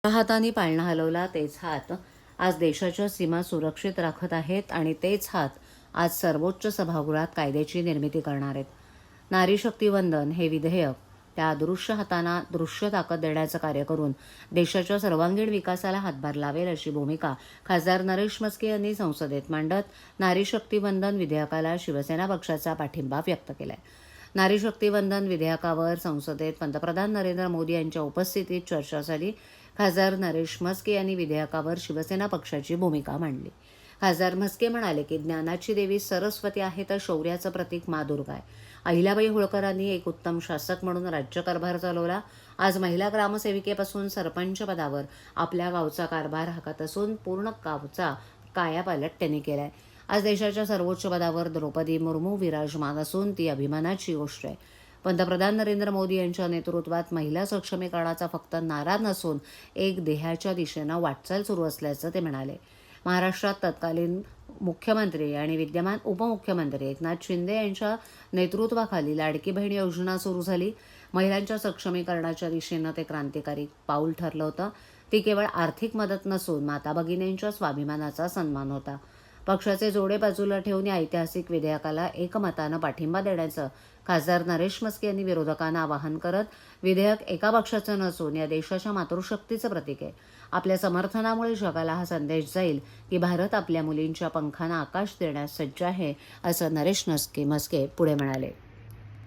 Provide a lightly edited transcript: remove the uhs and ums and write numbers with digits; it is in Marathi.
हातांनी पाळणा हलवला तेच हात आज देशाच्या सीमा सुरक्षित राखत आहेत आणि तेच हात आज सर्वोच्च सभागृहात कायद्याची निर्मिती करणार आहेत. नारी शक्ती वंदन हे विधेयक त्या अदृश्य हातांना दृश्य ताकद देण्याचं कार्य करून देशाच्या सर्वांगीण विकासाला हातभार लावेल अशी भूमिका खासदार नरेश म्हस्के यांनी संसदेत मांडत नारी शक्ती वंदन विधेयकाला शिवसेना पक्षाचा पाठिंबा व्यक्त केलाय. नारी शक्ती वंदन विधेयकावर संसदेत पंतप्रधान नरेंद्र मोदी यांच्या उपस्थितीत चर्चा झाली. खासदार नरेश म्हस्के यांनी विधेयकावर शिवसेना पक्षाची भूमिका मांडली. खासदार म्हस्के म्हणाले की ज्ञानाची देवी सरस्वती आहे तर शौर्याचं प्रतीक माँ दुर्गा आहे. अहिल्याबाई होळकरांनी एक उत्तम शासक म्हणून राज्यकारभार चालवला. आज महिला ग्रामसेविकेपासून सरपंच पदावर आपल्या गावचा कारभार हाकत असून पूर्ण गावचा कायापालट त्यांनी केलाय. आज देशाच्या सर्वोच्च पदावर द्रौपदी मुर्मू विराजमान असून ती अभिमानाची गोष्ट आहे. पंतप्रधान नरेंद्र मोदी यांच्या नेतृत्वात महिला सक्षमीकरणाचा फक्त नारा नसून एक ध्येयाच्या दिशेनं वाटचाल सुरू असल्याचं ते म्हणाले. महाराष्ट्रात तत्कालीन मुख्यमंत्री आणि विद्यमान उपमुख्यमंत्री एकनाथ शिंदे यांच्या नेतृत्वाखाली लाडकी बहीण योजना सुरू झाली. महिलांच्या सक्षमीकरणाच्या दिशेनं ते क्रांतिकारी पाऊल ठरलं होतं. ती केवळ आर्थिक मदत नसून माता भगिनींच्या स्वाभिमानाचा सन्मान होता. पक्षाचे जोडे बाजूला ठेवून या ऐतिहासिक विधेयकाला एकमतानं पाठिंबा देण्याचं खासदार नरेश म्हस्के यांनी विरोधकांना आवाहन करत, विधेयक एका पक्षाचं नसून या देशाच्या मातृशक्तीचं प्रतीक आहे. आपल्या समर्थनामुळे जगाला हा संदेश जाईल की भारत आपल्या मुलींच्या पंखांना आकाश देण्यास सज्ज आहे, असं नरेश म्हस्के पुढे म्हणाले.